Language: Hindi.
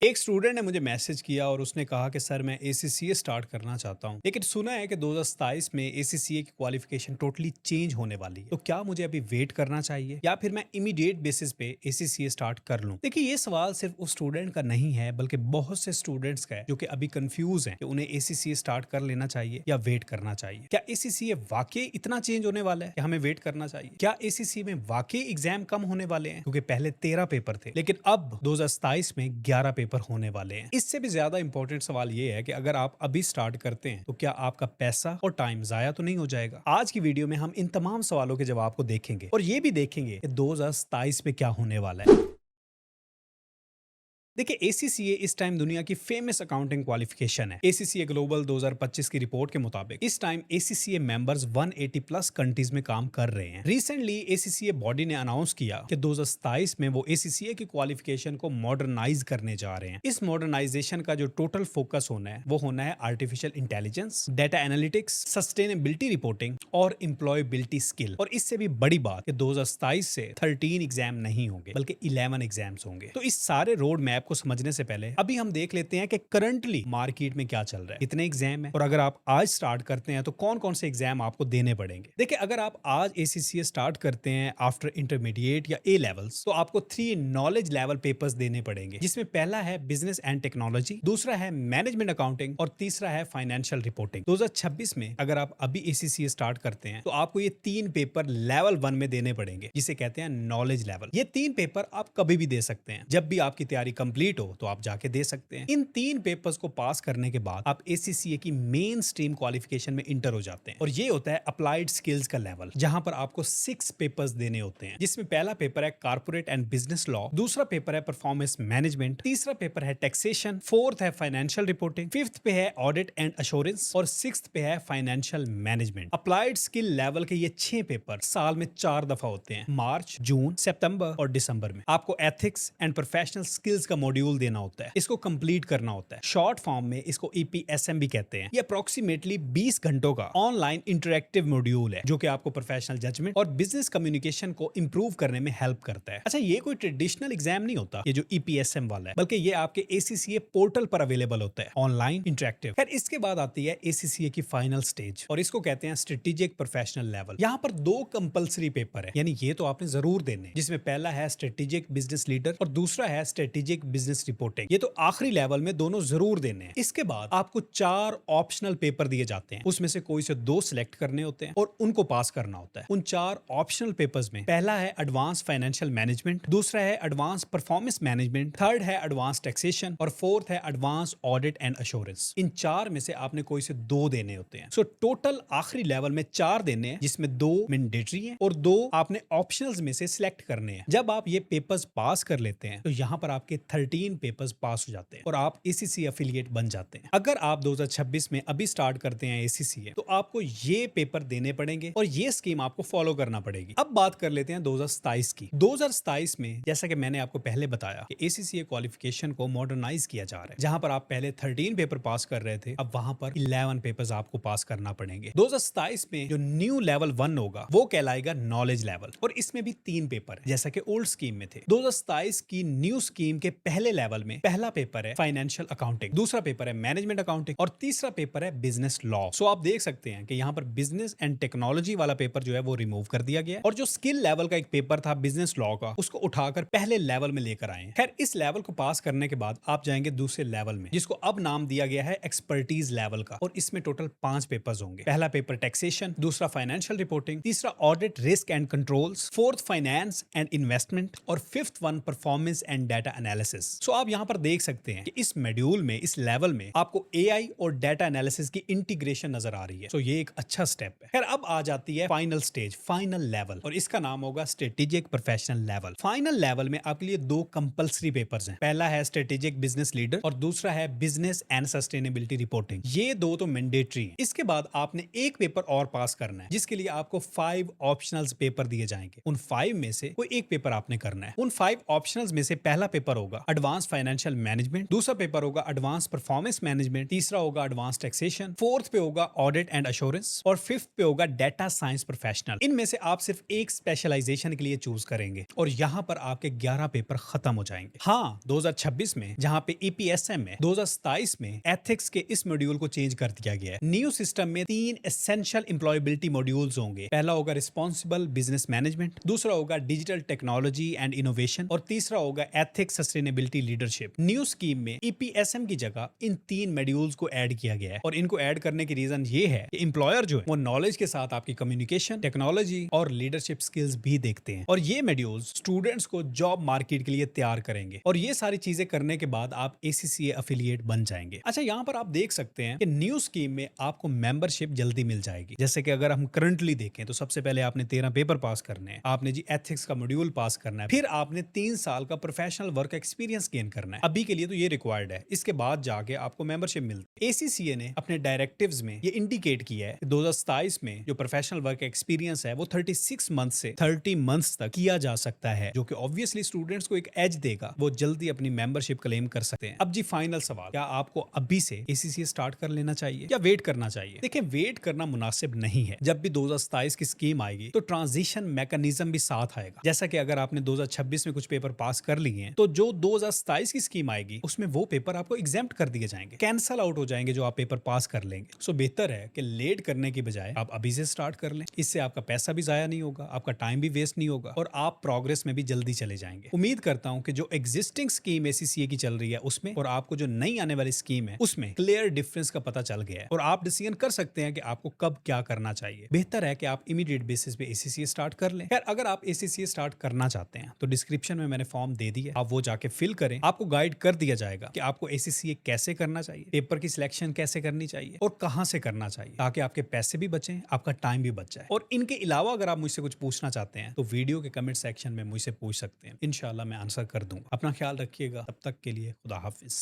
एक स्टूडेंट ने मुझे मैसेज किया और उसने कहा कि सर मैं एसीसीए स्टार्ट करना चाहता हूँ, लेकिन सुना है कि 2027 में एसीसीए की क्वालिफिकेशन टोटली चेंज होने वाली है। तो क्या मुझे अभी वेट करना चाहिए या फिर मैं इमीडिएट बेसिस पे एसीसीए स्टार्ट कर लूँ? देखिए, ये सवाल सिर्फ उस स्टूडेंट का नहीं है बल्कि बहुत से स्टूडेंट्स का है जो कि अभी कंफ्यूज हैं कि उन्हें एसीसीए स्टार्ट कर लेना चाहिए या वेट करना चाहिए। क्या एसीसीए वाकई इतना चेंज होने वाला है कि हमें वेट करना चाहिए? क्या एसीसीए में वाकई एग्जाम कम होने वाले हैं? क्योंकि पहले 13 पेपर थे लेकिन अब 2027 में 11 पेपर होने वाले हैं। इससे भी ज्यादा इंपॉर्टेंट सवाल ये है कि अगर आप अभी स्टार्ट करते हैं तो क्या आपका पैसा और टाइम जाया तो नहीं हो जाएगा? आज की वीडियो में हम इन तमाम सवालों के जवाब को देखेंगे और ये भी देखेंगे कि 2027 में क्या होने वाला है। देखिए, एसीसीए इस टाइम दुनिया की फेमस अकाउंटिंग क्वालिफिकेशन है। एसीसीए ग्लोबल 2025 की रिपोर्ट के मुताबिक इस time ACCA members 180 plus countries में काम कर रहे हैं। रिसेंटली एसीसीए बॉडी ने अनाउंस किया कि 2027 में वो एसीसीए की क्वालिफिकेशन को मॉडर्नाइज करने जा रहे हैं। इस मॉडर्नाइजेशन का जो टोटल फोकस होना है वो होना है artificial intelligence, data analytics, sustainability reporting और एम्प्लॉयबिलिटी स्किल। और इससे भी बड़ी बात कि 2027 से 13 एग्जाम नहीं होंगे बल्कि 11 एग्जाम्स होंगे। तो इस सारे रोड मैप को समझने से पहले अभी हम देख लेते हैं कि करंटली मार्केट में क्या चल रहा है, कितने एग्जाम है और अगर आप आज स्टार्ट करते हैं तो कौन कौन से एग्जाम आपको देने पड़ेंगे। देखिए, अगर आप आज एसीसीए स्टार्ट करते हैं आफ्टर इंटरमीडिएट या ए लेवल्स तो आपको 3 नॉलेज लेवल पेपर्स देने पड़ेंगे, जिसमें पहला है बिजनेस एंड टेक्नोलॉजी, दूसरा है मैनेजमेंट अकाउंटिंग और तीसरा है फाइनेंशियल रिपोर्टिंग। 2026 में अगर आप अभी एसीसीए स्टार्ट करते हैं तो आपको ये 3 पेपर लेवल 1 में देने पड़ेंगे, जिसे कहते हैं नॉलेज लेवल। ये 3 पेपर आप कभी भी दे सकते हैं, जब भी आपकी तैयारी कंप्लीट हो तो आप जाके दे सकते हैं। इन 3 पेपर्स को पास करने के बाद आप एसीसीए की मेन स्ट्रीम क्वालिफिकेशन में इंटर हो जाते हैं और ये होता है अप्लाइड स्किल्स का लेवल, जहां पर आपको 6 पेपर्स देने होते हैं, जिसमें पहला पेपर है कारपोरेट एंड बिजनेस लॉ, दूसरा पेपर है परफॉर्मेंस मैनेजमेंट, तीसरा पेपर है टैक्सेशन, फोर्थ है फाइनेंशियल रिपोर्टिंग, फिफ्थ पे है ऑडिट एंड अश्योरेंस और सिक्स्थ पे है financial management. Applied skill level के ये 6 पेपर साल में 4 दफा होते हैं, मार्च, जून, सितंबर और दिसंबर में। आपको एथिक्स एंड प्रोफेशनल स्किल्स का मॉड्यूल देना होता है, इसको कंप्लीट करना होता है। शॉर्ट फॉर्म में इसको ईपीएसएम भी कहते हैं। ये अप्रोक्सीमेटली 20 घंटों का ऑनलाइन इंटरेक्टिव मॉड्यूल है जो कि आपको प्रोफेशनल जजमेंट और बिजनेस कम्युनिकेशन को इंप्रूव करने में हेल्प करता है। अच्छा, ये कोई ट्रेडिशनल एग्जाम नहीं होता ये जो ईपीएसएम वाला है, बल्कि ये आपके एसीसीए पोर्टल पर अवेलेबल होता है, ऑनलाइन इंटरेक्टिव। खैर, इसके बाद आती है एसीसीए की फाइनल स्टेज और इसको कहते हैं स्ट्रेटेजिक प्रोफेशनल लेवल। यहाँ पर 2 कंपलसरी पेपर है, यानी ये तो आपने जरूर देने, जिसमें पहला है स्ट्रेटेजिक बिजनेस लीडर और दूसरा है स्ट्रेटेजिक बिजनेस रिपोर्टिंग। ये तो आखिरी लेवल में दोनों जरूर देने हैं। इसके बाद आपको 4 ऑप्शनल पेपर दिए जाते हैं, उसमें से कोई से 2 सिलेक्ट करने होते हैं और उनको पास करना होता है। उन 4 ऑप्शनल पेपर्स में पहला है एडवांस फाइनेंशियल मैनेजमेंट, दूसरा है एडवांस परफॉर्मेंस मैनेजमेंट, थर्ड है एडवांस टैक्सेशन और फोर्थ है एडवांस ऑडिट एंड अश्योरेंस। इन 4 में से आपने कोई से 2 देने होते हैं। सो टोटल आखिरी लेवल में 4 देने हैं, जिसमें 2 मैंडेटरी हैं और 2 आपने ऑप्शनल्स में से सिलेक्ट करने हैं। जब आप ये पेपर्स पास कर लेते हैं तो यहाँ पर आपके 13 पेपर्स पास हो जाते हैं और आप एसीसी एफिलिएट बन जाते हैं। अगर आप 2026 में अभी स्टार्ट करते हैं एसीसी तो आपको ये पेपर देने पड़ेंगे और ये स्कीम आपको फॉलो करना पड़ेगी। अब बात कर लेते हैं 2027 की। 2027 में जैसा कि मैंने आपको पहले बताया कि एसीसी क्वालिफिकेशन को मॉडर्नाइज किया जा रहा है, जहां पर आप पहले 13 पेपर पास कर रहे थे, अब वहां पर 11 पेपर्स आपको पास करना पड़ेंगे। 2027 में जो न्यू लेवल 1 होगा वो कहलाएगा नॉलेज लेवल और इसमें भी 3 पेपर है, जैसा कि ओल्ड स्कीम में थे। 2027 की न्यू स्कीम के पहले लेवल में पहला पेपर है फाइनेंशियल अकाउंटिंग, दूसरा पेपर है मैनेजमेंट अकाउंटिंग और तीसरा पेपर है बिजनेस लॉ। सो आप देख सकते हैं कि यहाँ पर बिजनेस एंड टेक्नोलॉजी वाला पेपर जो है वो रिमूव कर दिया गया और जो स्किल लेवल का एक पेपर था बिजनेस लॉ का, उसको उठाकर पहले लेवल में लेकर आए हैं। खैर, इस लेवल को पास करने के बाद आप जाएंगे दूसरे लेवल में, जिसको अब नाम दिया गया है एक्सपर्टीज लेवल का और इसमें टोटल 5 पेपर्स होंगे। पहला पेपर टैक्सेशन, दूसरा फाइनेंशियल रिपोर्टिंग, तीसरा audit risk and controls, fourth finance and investment और fifth one performance and data analysis. So आप यहाँ पर देख सकते हैं कि इस मॉड्यूल में, इस लेवल में आपको एआई और डाटा एनालिसिस की इंटीग्रेशन नजर आ रही है। सो ये एक अच्छा स्टेप है। खैर, अब आ जाती है फाइनल स्टेज, फाइनल लेवल, और इसका नाम होगा strategic professional level. Final level में आपके लिए 2 कंपलसरी पेपर्स हैं। पहला है स्ट्रेटेजिक बिजनेस लीडर और दूसरा है बिजनेस एंड सस्टेनेबिलिटी रिपोर्टिंग। ये 2 तो मैंडेटरी हैं। इसके बाद आपने एक पेपर और पास करना है, जिसके लिए आपको 5 ऑप्शनल्स पेपर दिए जाएंगे। उन 5 में से कोई एक पेपर आपने करना है। उन 5 ऑप्शनल्स में से पहला पेपर होगा एडवांस फाइनेंशियल मैनेजमेंट, दूसरा पेपर होगा एडवांस परफॉर्मेंस मैनेजमेंट, तीसरा होगा एडवांस टैक्सेशन, फोर्थ पे होगा ऑडिट एंड एश्योरेंस और फिफ्थ पे होगा डाटा साइंस प्रोफेशनल। इनमें से आप सिर्फ एक स्पेशलाइजेशन के लिए चूज करेंगे और यहाँ पर आपके 11 पेपर खत्म हो जाएंगे। हाँ, 2026 में जहाँ पे ईपीएसएम में 2027 में एथिक्स के इस मॉड्यूल को चेंज कर दिया गया है। न्यू सिस्टम में 3 एसेंशियल एम्प्लॉयबिलिटी मॉड्यूल्स होंगे। पहला होगा रिस्पॉन्सिबल बिजनेस मैनेजमेंट, दूसरा होगा डिजिटल टेक्नोलॉजी एंड इनोवेशन और तीसरा होगा ethics sustainability leadership. New scheme में ईपीएसएम की जगह इन 3 मॉड्यूल्स को ऐड किया गया है और इनको ऐड करने की रीजन ये है कि एम्प्लॉयर जो है वो नॉलेज के साथ आपकी कम्युनिकेशन, टेक्नोलॉजी और लीडरशिप स्किल्स भी देखते हैं और ये मॉड्यूल्स स्टूडेंट्स को जॉब मार्केट के लिए तैयार करेंगे और ये सारी चीजें करने के बाद आप एसीसीए एफिलिएट बन जाएंगे। अच्छा, यहाँ पर आप देख सकते हैं कि न्यू स्कीम में आपको मेंबरशिप जल्दी मिल जाएगी। जैसे कि अगर हम करंटली देखें तो सबसे पहले आपने 13 पेपर पास करने हैं, आपने जी एथिक्स का मॉड्यूल पास करना है, फिर आपने 3 साल का प्रोफेशनल वर्क एक्सपीरियंस गेन करना है। अभी के लिए तो ये रिक्वायर्ड है, इसके बाद जाके आपको मेंबरशिप मिलती है। एसीसीए ने अपने डायरेक्टिव्स में ये इंडिकेट किया है कि 2027 में जो प्रोफेशनल वर्क एक्सपीरियंस है वो 36 मंथ से 30 मंथ्स तक किया जा सकता है, जो कि ऑब्वियसली स्टूडेंट्स को एक एज देगा, वो जल्दी अपनी मेंबरशिप क्लेम कर सकते हैं। अब जी फाइनल सवाल, क्या आपको अभी से एसीसीए स्टार्ट कर लेना चाहिए या वेट करना चाहिए? देखिए, वेट करना मुनासिब नहीं है। जब भी 2027 की स्कीम आएगी तो ट्रांजिशन मैकेनिज्म भी साथ आएगा। जैसा कि अगर आपने 2026 में कुछ पेपर पास कर लिए हैं तो जो 2027 की स्कीम आएगी उसमें वो पेपर आपको एग्जेम्प्ट कर दिए जाएंगे, कैंसल आउट हो जाएंगे जो आप पेपर पास कर लेंगे। सो बेहतर है कि लेट करने की बजाय आप अभी से स्टार्ट कर लें। इससे आपका पैसा भी जाया नहीं होगा, आपका टाइम भी वेस्ट नहीं होगा और आप प्रोग्रेस में भी जल्दी चले जाएंगे। उम्मीद करता हूं कि जो एग्जिस्टिंग स्कीम एसीसीए की चल रही है उसमें और आपको जो नई आने वाली स्कीम है उसमें क्लियर डिफरेंस का पता चल गया है और आप डिसीजन कर सकते हैं कि आपको कब क्या करना चाहिए। बेहतर है कि आप इमीडिएट बेसिस पे एसीसीए स्टार्ट कर लें। खैर, अगर आप एसीसीए स्टार्ट करना चाहते हैं तो डिस्क्रिप्शन में मैंने फॉर्म दे दिया, आप वो जाके फिल करें। आपको गाइड कर दिया जाएगा कि आपको एसीसीए कैसे करना चाहिए, पेपर की सिलेक्शन कैसे करनी चाहिए और कहां से करना चाहिए, ताकि आपके पैसे भी बचें, आपका टाइम भी बच जाए। और इनके अलावा अगर आप मुझसे कुछ पूछना चाहते हैं तो वीडियो के कमेंट सेक्शन में मुझसे पूछ सकते हैं, इंशाल्लाह मैं आंसर कर दूंगा। अपना ख्याल रखिएगा, तब तक के लिए खुदा हाफिज।